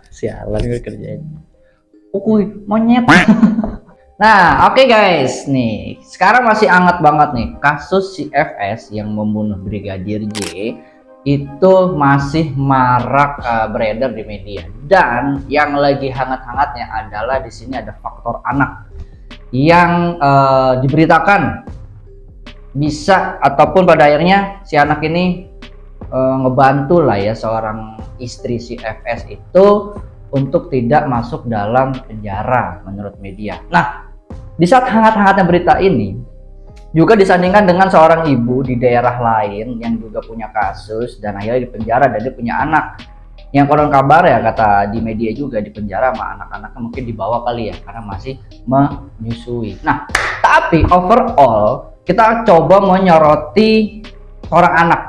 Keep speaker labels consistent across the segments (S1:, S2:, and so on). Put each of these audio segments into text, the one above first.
S1: Sialan gue kerjain. Ukuy, monyet. Nah, oke guys, nih sekarang masih hangat banget nih kasus si FS yang membunuh Brigadir J itu masih marak beredar di media, dan yang lagi hangat-hangatnya adalah di sini ada faktor anak yang diberitakan bisa ataupun pada akhirnya si anak ini ngebantu lah ya seorang istri si FS itu untuk tidak masuk dalam penjara menurut media. Nah, di saat hangat-hangatnya berita ini juga disandingkan dengan seorang ibu di daerah lain yang juga punya kasus dan akhirnya di penjara dan dia punya anak yang konon kabar ya kata di media juga di penjara sama anak-anaknya mungkin dibawa kali ya karena masih menyusui. Nah, tapi overall kita coba menyoroti seorang anak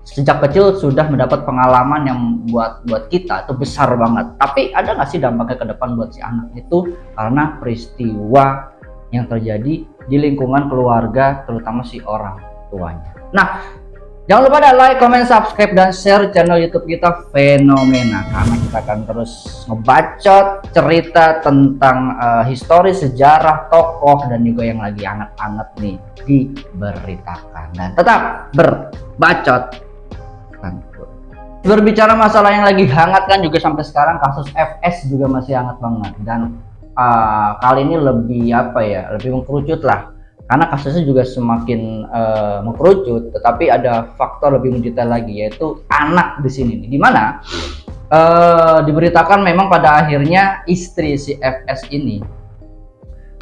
S1: sejak kecil sudah mendapat pengalaman yang buat kita itu besar banget. Tapi ada nggak sih dampaknya ke depan buat si anak itu karena peristiwa yang terjadi di lingkungan keluarga, terutama si orang tuanya. Nah, jangan lupa ada like, comment, subscribe, dan share channel YouTube kita Fenomena karena kita akan terus ngebacot cerita tentang histori, sejarah, tokoh, dan juga yang lagi hangat-hangat nih diberitakan. Dan tetap berbacot. Berbicara masalah yang lagi hangat kan juga sampai sekarang kasus FS juga masih hangat banget dan kali ini lebih lebih mengkerucut lah karena kasusnya juga semakin mengkerucut, tetapi ada faktor lebih mendetail lagi yaitu anak di sini nih, dimana diberitakan memang pada akhirnya istri si FS ini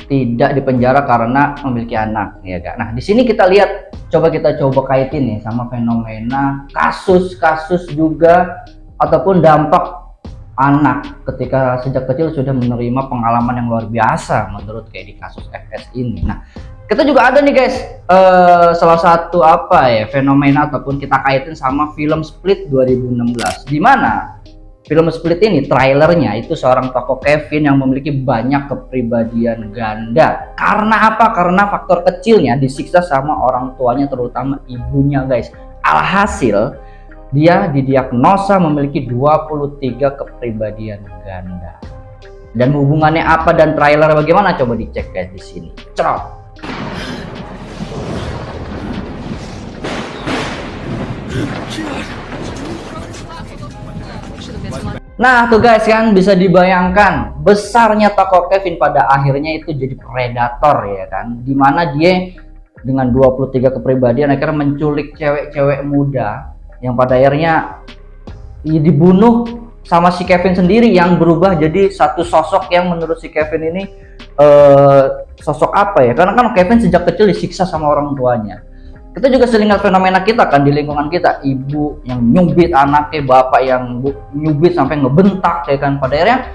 S1: tidak dipenjara karena memiliki anak, ya kan? Nah, di sini kita lihat, coba kaitin nih sama fenomena kasus-kasus juga ataupun dampak anak ketika sejak kecil sudah menerima pengalaman yang luar biasa menurut kayak di kasus FS ini. Nah, kita juga ada nih guys salah satu fenomena ataupun kita kaitin sama film Split 2016, di mana film Split ini trailernya itu seorang tokoh Kevin yang memiliki banyak kepribadian ganda. Karena apa? Karena faktor kecilnya disiksa sama orang tuanya, terutama ibunya guys. Alhasil dia didiagnosa memiliki 23 kepribadian ganda. Dan hubungannya apa dan trailer bagaimana? Coba dicek guys di sini. Cerot. Nah tuh guys kan bisa dibayangkan besarnya tokoh Kevin pada akhirnya itu jadi predator ya kan, dimana dia dengan 23 kepribadian akhirnya menculik cewek-cewek muda yang pada akhirnya dibunuh sama si Kevin sendiri yang berubah jadi satu sosok yang menurut si Kevin ini sosok karena kan Kevin sejak kecil disiksa sama orang tuanya. Kita juga sering lihat fenomena kita kan di lingkungan kita, ibu yang nyubit anaknya, bapak yang nyubit sampai ngebentak ya kan. Pada akhirnya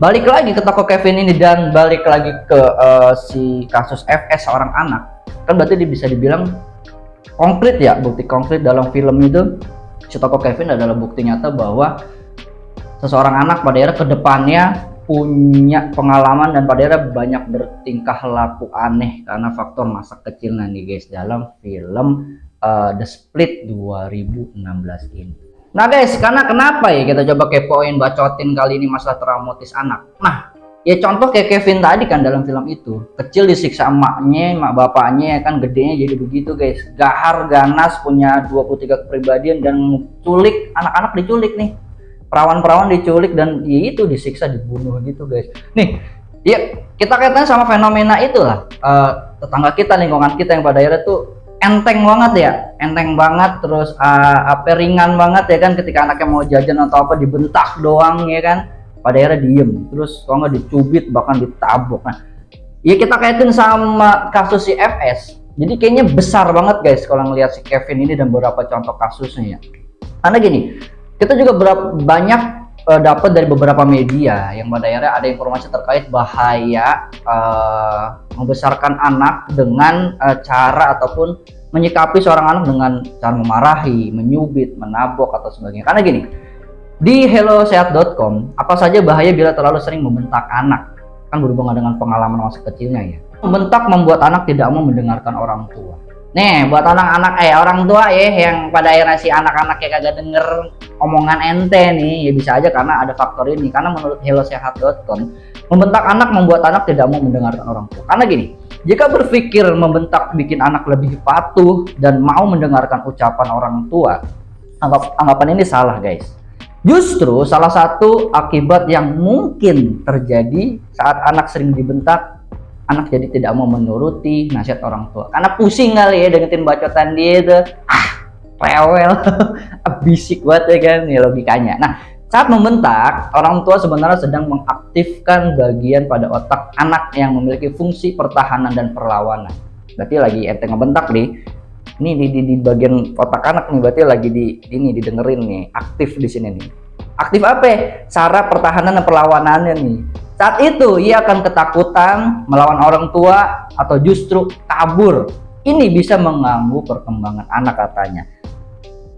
S1: balik lagi ke tokoh Kevin ini dan balik lagi ke si kasus FS seorang anak, kan berarti dia bisa dibilang konkret ya, bukti konkret dalam film itu si tokoh Kevin adalah bukti nyata bahwa seseorang anak pada akhirnya kedepannya punya pengalaman dan pada akhirnya banyak bertingkah laku aneh karena faktor masa kecilnya nih guys dalam film The Split 2016 ini. Nah guys, karena kenapa ya kita coba kepoin bacotin kali ini masalah traumatis anak. Nah ya contoh kayak Kevin tadi kan dalam film itu kecil disiksa emaknya, emak bapaknya ya kan, gedenya jadi begitu guys, gahar ganas punya 23 kepribadian dan culik anak-anak, diculik nih, perawan-perawan diculik dan ya itu disiksa, dibunuh gitu guys. Nih ya kita kaitannya sama fenomena itulah tetangga kita, lingkungan kita yang pada akhirnya tuh enteng banget terus ringan banget ya kan, ketika anaknya mau jajan atau apa dibentak doang ya kan, pada akhirnya diem, terus kalau nggak dicubit bahkan ditabok. Nah ya kita kaitin sama kasus si FS, jadi kayaknya besar banget guys kalau ngelihat si Kevin ini dan beberapa contoh kasusnya ya. Karena gini, kita juga banyak dapat dari beberapa media yang pada akhirnya ada informasi terkait bahaya membesarkan anak dengan cara ataupun menyikapi seorang anak dengan cara memarahi, menyubit, menabok atau sebagainya. Karena gini, di hellosehat.com, apa saja bahaya bila terlalu sering membentak anak? Kan berhubungan dengan pengalaman masa kecilnya ya. Membentak membuat anak tidak mau mendengarkan orang tua. Nih buat anak-anak orang tua ya yang pada akhirnya si anak-anaknya kagak denger omongan ente nih, ya bisa aja karena ada faktor ini. Karena menurut hellosehat.com, membentak anak membuat anak tidak mau mendengarkan orang tua. Karena gini, jika berpikir membentak bikin anak lebih patuh dan mau mendengarkan ucapan orang tua, anggapan ini salah guys. Justru salah satu akibat yang mungkin terjadi saat anak sering dibentak, anak jadi tidak mau menuruti nasihat orang tua karena pusing kali ya dengerin bacotan dia itu, rewel, bisik banget ya kan ya logikanya. Nah, saat membentak, orang tua sebenarnya sedang mengaktifkan bagian pada otak anak yang memiliki fungsi pertahanan dan perlawanan. Berarti lagi ente ngebentak nih, ini di bagian otak anak nih, berarti lagi ini didengerin nih, aktif di sini nih. Aktif apa? Cara pertahanan dan perlawanannya nih. Saat itu ia akan ketakutan melawan orang tua atau justru kabur. Ini bisa mengganggu perkembangan anak katanya.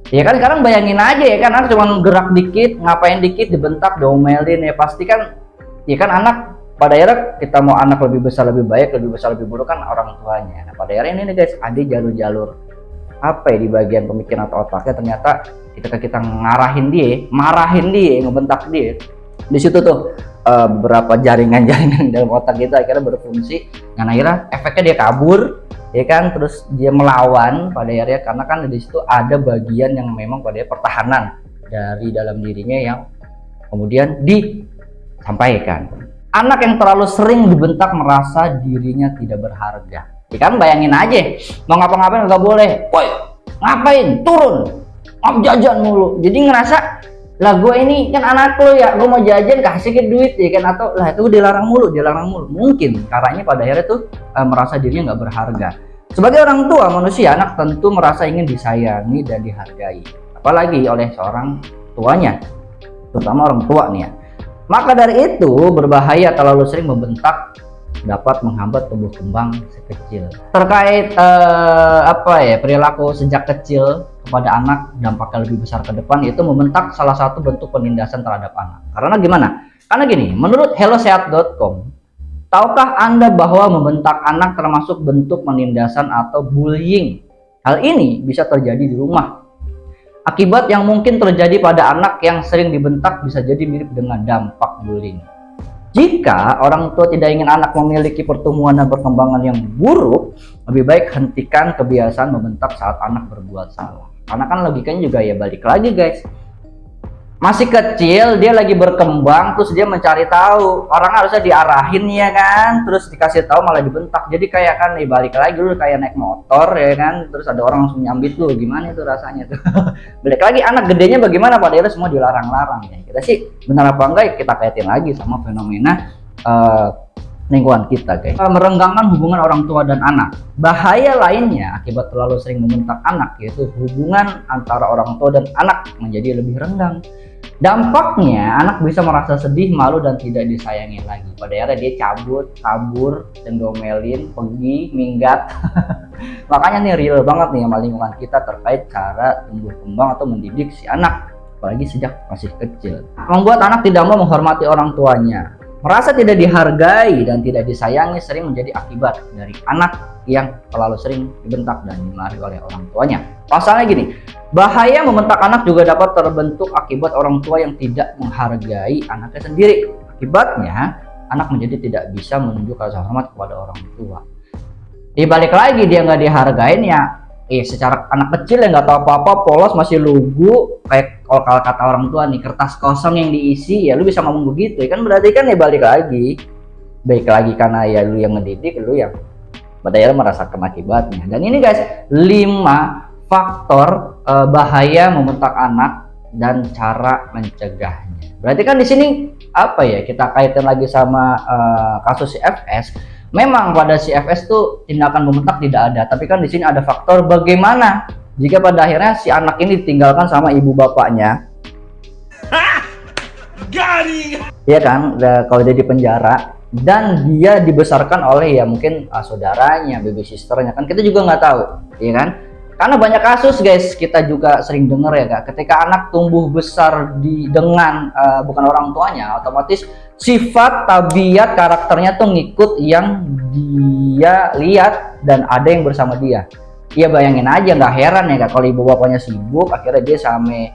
S1: Ya kan sekarang bayangin aja ya kan, anak cuma gerak dikit, ngapain dikit dibentak, diomelin, ya pasti kan, ya kan anak pada akhirnya kita mau anak lebih besar lebih baik, lebih besar lebih buruk kan orang tuanya. Nah pada akhirnya ini nih guys, ada jalur-jalur apa ya di bagian pemikiran atau otaknya, ternyata kita ngarahin dia, marahin dia, ngebentak dia. Di situ tuh beberapa jaringan-jaringan dalam otak kita akhirnya berfungsi, dan akhirnya efeknya dia kabur, ya kan, terus dia melawan pada akhirnya karena kan di situ ada bagian yang memang pada pertahanan dari dalam dirinya yang kemudian disampaikan. Anak yang terlalu sering dibentak merasa dirinya tidak berharga. Ya kan bayangin aja, mau ngapa-ngapain nggak boleh, woi ngapain turun, mau jajan mulu, jadi ngerasa lah gue ini kan anak lo ya, gue mau jajan kasih ke duit ya kan, atau lah itu dilarang mulu. Mungkin karena pada akhirnya tuh merasa dirinya nggak berharga. Sebagai orang tua manusia, anak tentu merasa ingin disayangi dan dihargai, apalagi oleh seorang tuanya, terutama orang tua nih ya. Maka dari itu berbahaya terlalu sering membentak dapat menghambat tumbuh kembang si kecil. Terkait perilaku sejak kecil kepada anak, dampaknya lebih besar ke depan, yaitu membentak salah satu bentuk penindasan terhadap anak. Karena gimana? Karena gini, menurut hellosehat.com, tahukah Anda bahwa membentak anak termasuk bentuk penindasan atau bullying? Hal ini bisa terjadi di rumah. Akibat yang mungkin terjadi pada anak yang sering dibentak bisa jadi mirip dengan dampak bullying. Jika orang tua tidak ingin anak memiliki pertumbuhan dan perkembangan yang buruk, lebih baik hentikan kebiasaan membentak saat anak berbuat salah. Karena kan logikanya juga ya balik lagi guys, masih kecil, dia lagi berkembang, terus dia mencari tahu, orang harusnya diarahin ya kan, terus dikasih tahu malah dibentak. Jadi kayak kan balik lagi lu kayak naik motor ya kan, terus ada orang langsung nyambit lu, gimana itu rasanya tuh. Balik lagi anak gedenya bagaimana, padahal semua dilarang-larang ya. Kita sih benar apa enggak kita kaitin lagi sama fenomena lingkungan kita guys. Merenggangkan hubungan orang tua dan anak. Bahaya lainnya akibat terlalu sering membentak anak, yaitu hubungan antara orang tua dan anak menjadi lebih renggang. Dampaknya anak bisa merasa sedih, malu, dan tidak disayangi lagi. Pada akhirnya dia cabut, kabur, dan domelin, pergi, minggat. Makanya nih real banget nih sama lingkungan kita terkait cara tumbuh kembang atau mendidik si anak, apalagi sejak masih kecil. Membuat anak tidak mau menghormati orang tuanya, merasa tidak dihargai dan tidak disayangi sering menjadi akibat dari anak yang terlalu sering dibentak dan dimarahi oleh orang tuanya. Pasalnya gini, bahaya membentak anak juga dapat terbentuk akibat orang tua yang tidak menghargai anaknya sendiri. Akibatnya, anak menjadi tidak bisa menunjukkan rasa hormat kepada orang tua. Dibalik lagi dia nggak dihargain ya, secara anak kecil yang nggak tahu apa-apa, polos, masih lugu, kayak kalau kata orang tua nih, kertas kosong yang diisi, ya lu bisa ngomong begitu, ya kan berarti kan ya balik lagi, baik lagi karena ya lu yang ngedidik, lu yang pada akhirnya merasakan akibatnya. Dan ini guys, 5 faktor bahaya membentak anak dan cara mencegahnya. Berarti kan di sini apa ya, kita kaitan lagi sama kasus CFS. Memang pada CFS tuh tindakan membentak tidak ada, tapi kan di sini ada faktor bagaimana jika pada akhirnya si anak ini ditinggalkan sama ibu bapaknya. Iya kan, kalau dia di penjara dan dia dibesarkan oleh ya mungkin saudaranya, baby sisternya, kan kita juga nggak tahu, ya kan? Karena banyak kasus guys, kita juga sering dengar ya kak, ketika anak tumbuh besar dengan bukan orang tuanya, otomatis sifat, tabiat, karakternya tuh ngikut yang dia lihat dan ada yang bersama dia. Ya bayangin aja, nggak heran ya Kak, kalau ibu bapaknya sibuk akhirnya dia sama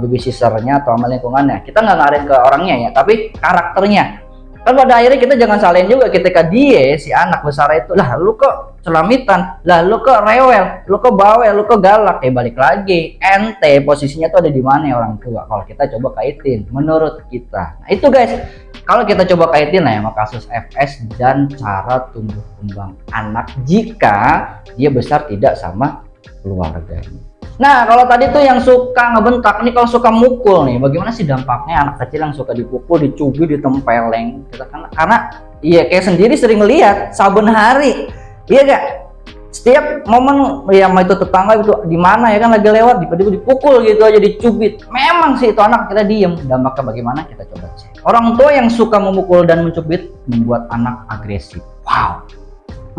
S1: babysitternya atau sama lingkungannya. Kita nggak ngarahin ke orangnya ya, tapi karakternya. Kan pada akhirnya kita jangan salahin juga ketika dia si anak besar itu, lah lu kok celamitan, lah lu kok rewel, lu kok bawel, lu kok galak. Balik lagi, ente posisinya tuh ada di mana ya orang tua, kalau kita coba kaitin menurut kita. Nah itu guys, kalau kita coba kaitin lah ya sama kasus FS dan cara tumbuh kembang anak jika dia besar tidak sama keluarganya. Nah kalau tadi tuh yang suka ngebentak nih, kalau suka mukul nih, bagaimana sih dampaknya anak kecil yang suka dipukul, dicubit, ditempeleng gitu kan? Karena iya kayak sendiri sering lihat saben hari, iya gak? Setiap momen yang itu tetangga itu di mana ya kan lagi lewat tiba-tiba dipukul gitu aja, dicubit. Memang sih itu anak kita diem, dampaknya bagaimana kita coba cek. Orang tua yang suka memukul dan mencubit membuat anak agresif. Wow.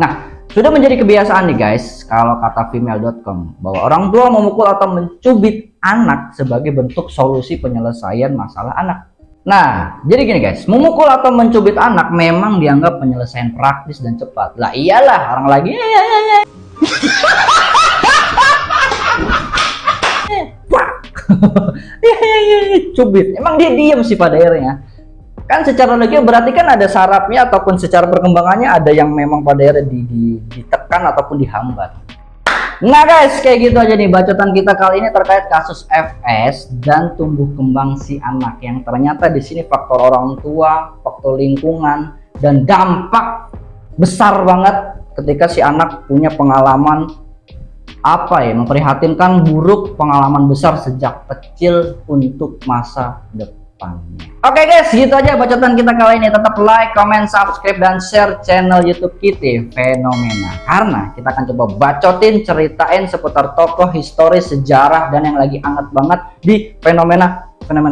S1: Nah sudah menjadi kebiasaan nih guys, kalau kata female.com, bahwa orang tua memukul atau mencubit anak sebagai bentuk solusi penyelesaian masalah anak. Nah, jadi gini guys, memukul atau mencubit anak memang dianggap penyelesaian praktis dan cepat. Lah iyalah, orang lagi ya. Cubit. Emang dia diem sih pada akhirnya. Kan secara logika berarti kan ada sarafnya ataupun secara perkembangannya ada yang memang pada akhirnya ditekan ataupun dihambat. Nah guys, kayak gitu aja nih bacotan kita kali ini terkait kasus FS dan tumbuh kembang si anak, yang ternyata di sini faktor orang tua, faktor lingkungan, dan dampak besar banget ketika si anak punya pengalaman memprihatinkan, buruk, pengalaman besar sejak kecil untuk masa depan. Oke guys, gitu aja bacotan kita kali ini. Tetap like, comment, subscribe, dan share channel YouTube kita Fenomena, karena kita akan coba bacotin, ceritain seputar tokoh historis, sejarah, dan yang lagi hangat banget di fenomena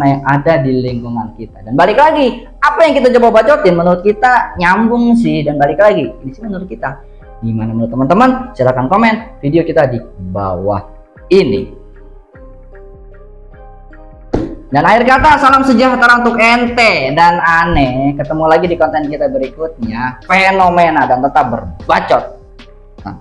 S1: yang ada di lingkungan kita. Dan balik lagi, apa yang kita coba bacotin menurut kita nyambung sih, dan balik lagi ini sih menurut kita gimana menurut teman-teman. Silahkan komen video kita di bawah ini. Dan akhir kata, salam sejahtera untuk ente dan aneh. Ketemu lagi di konten kita berikutnya, Fenomena, dan tetap berbacot. Nah.